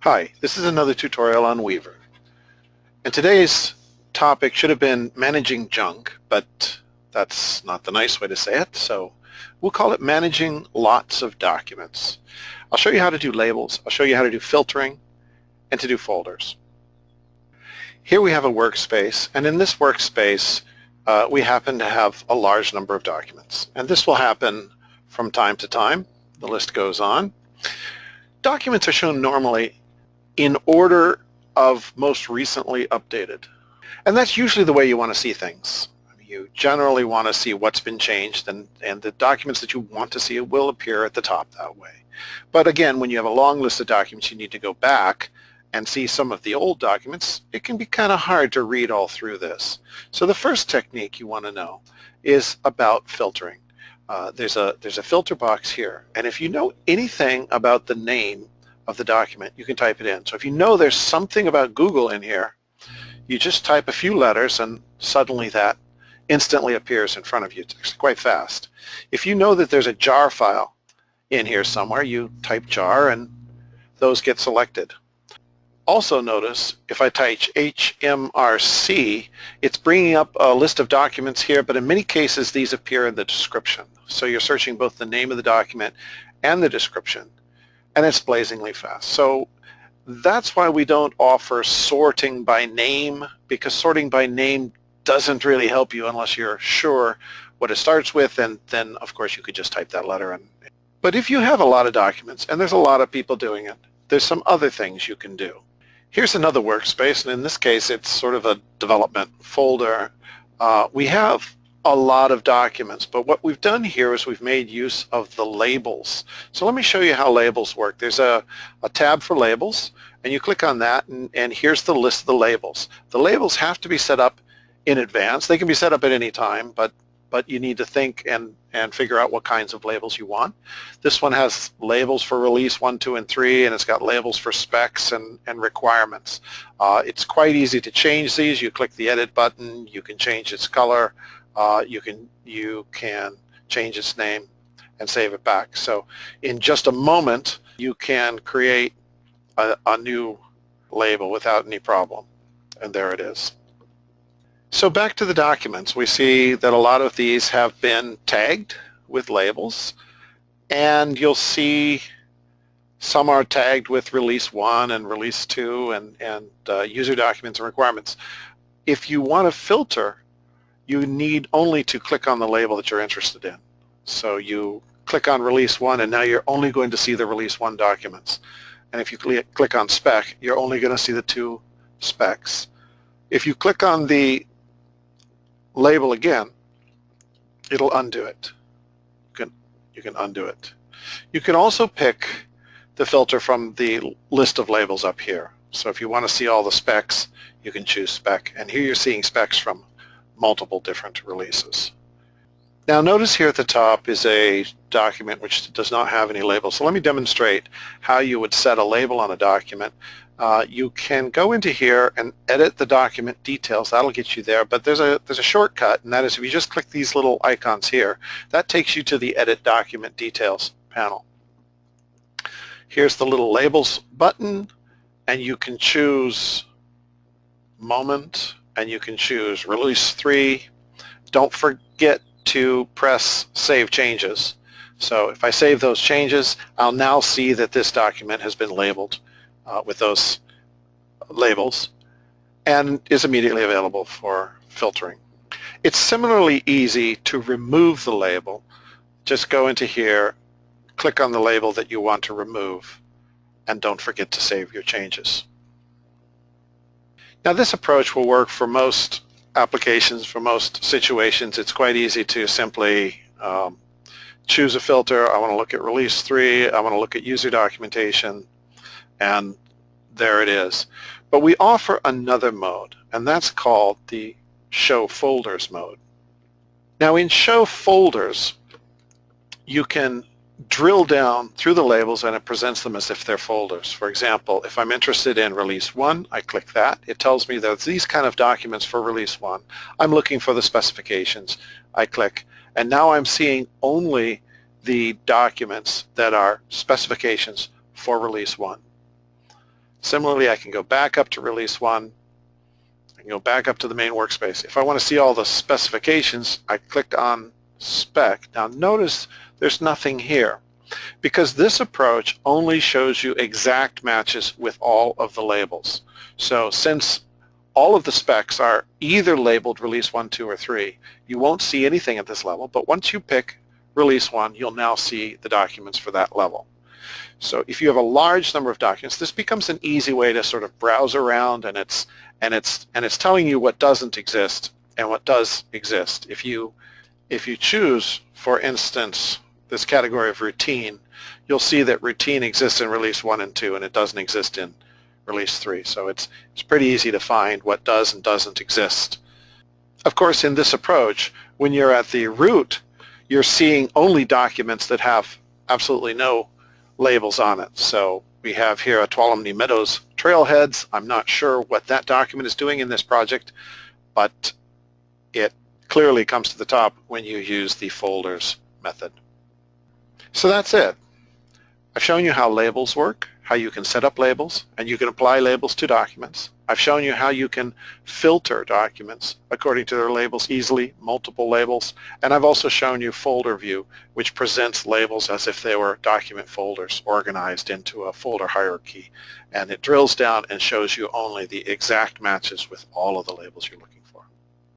Hi, this is another tutorial on Weaver. And today's topic should have been managing junk, but that's not the nice way to say it, so we'll call it managing lots of documents. I'll show you how to do labels, I'll show you how to do filtering, and to do folders. Here we have a workspace, and in this workspace we happen to have a large number of documents. And this will happen from time to time. The list goes on. Documents are shown normally in order of most recently updated. And that's usually the way you want to see things. You generally want to see what's been changed, and the documents that you want to see will appear at the top that way. But again, when you have a long list of documents, you need to go back and see some of the old documents. It can be kind of hard to read all through this. So the first technique you want to know is about filtering. There's a filter box here, and if you know anything about the name of the document, you can type it in. So if you know there's something about Google in here, you just type a few letters and suddenly that instantly appears in front of you. It's actually quite fast. If you know that there's a jar file in here somewhere, you type jar and those get selected. Also notice if I type HMRC, it's bringing up a list of documents here, but in many cases these appear in the description. So you're searching both the name of the document and the description, and it's blazingly fast. So that's why we don't offer sorting by name, because sorting by name doesn't really help you unless you're sure what it starts with, and then of course you could just type that letter in. But if you have a lot of documents, and there's a lot of people doing it, there's some other things you can do. Here's another workspace, and in this case it's sort of a development folder. We have a lot of documents, but what we've done here is we've made use of the labels. So let me show you how labels work. There's a tab for labels, and you click on that, and here's the list of the labels. The labels have to be set up in advance. They can be set up at any time, but you need to think and figure out what kinds of labels you want. This one has labels for release 1, 2, and 3, and it's got labels for specs and requirements. It's quite easy to change these. You click the edit button, you can change its color, you can change its name and save it back. So in just a moment you can create a new label without any problem, and there it is. So back to the documents, we see that a lot of these have been tagged with labels, and you'll see some are tagged with release 1 and release 2 and user documents and requirements. If you want to filter, you need only to click on the label that you're interested in. So you click on release 1, and now you're only going to see the release 1 documents. And if you click on spec, you're only going to see the 2 specs. If you click on the label again, it'll undo it. You can undo it. You can also pick the filter from the list of labels up here. So if you want to see all the specs, you can choose spec, and here you're seeing specs from multiple different releases. Now notice here at the top is a document which does not have any labels. So let me demonstrate how you would set a label on a document. You can go into here and edit the document details. That'll get you there, but there's a shortcut, and that is if you just click these little icons here, that takes you to the edit document details panel. Here's the little labels button, and you can choose moment, and you can choose release 3. Don't forget to press save changes. So if I save those changes, I'll now see that this document has been labeled with those labels and is immediately available for filtering. It's similarly easy to remove the label. Just go into here, click on the label that you want to remove, and don't forget to save your changes. Now this approach will work for most applications, for most situations. It's quite easy to simply choose a filter. I want to look at release 3, I want to look at user documentation, and there it is. But we offer another mode, and that's called the Show Folders mode. Now in Show Folders, you can drill down through the labels and it presents them as if they're folders. For example, if I'm interested in release 1, I click that. It tells me there's these kind of documents for release 1. I'm looking for the specifications. I click, and now I'm seeing only the documents that are specifications for release 1. Similarly, I can go back up to release 1. I can go back up to the main workspace. If I want to see all the specifications, I click on spec. Now notice there's nothing here because this approach only shows you exact matches with all of the labels. So since all of the specs are either labeled release 1, 2, or 3, you won't see anything at this level, but once you pick release 1, you'll now see the documents for that level. So if you have a large number of documents, this becomes an easy way to sort of browse around, and it's telling you what doesn't exist and what does exist. If you choose, for instance, this category of routine, you'll see that routine exists in release 1 and 2, and it doesn't exist in release 3. So it's pretty easy to find what does and doesn't exist. Of course, in this approach, when you're at the root, you're seeing only documents that have absolutely no labels on it. So we have here a Tuolumne Meadows Trailheads. I'm not sure what that document is doing in this project, but it clearly comes to the top when you use the folders method. So that's it. I've shown you how labels work, how you can set up labels, and you can apply labels to documents. I've shown you how you can filter documents according to their labels easily, multiple labels, and I've also shown you folder view, which presents labels as if they were document folders organized into a folder hierarchy, and it drills down and shows you only the exact matches with all of the labels you're looking for.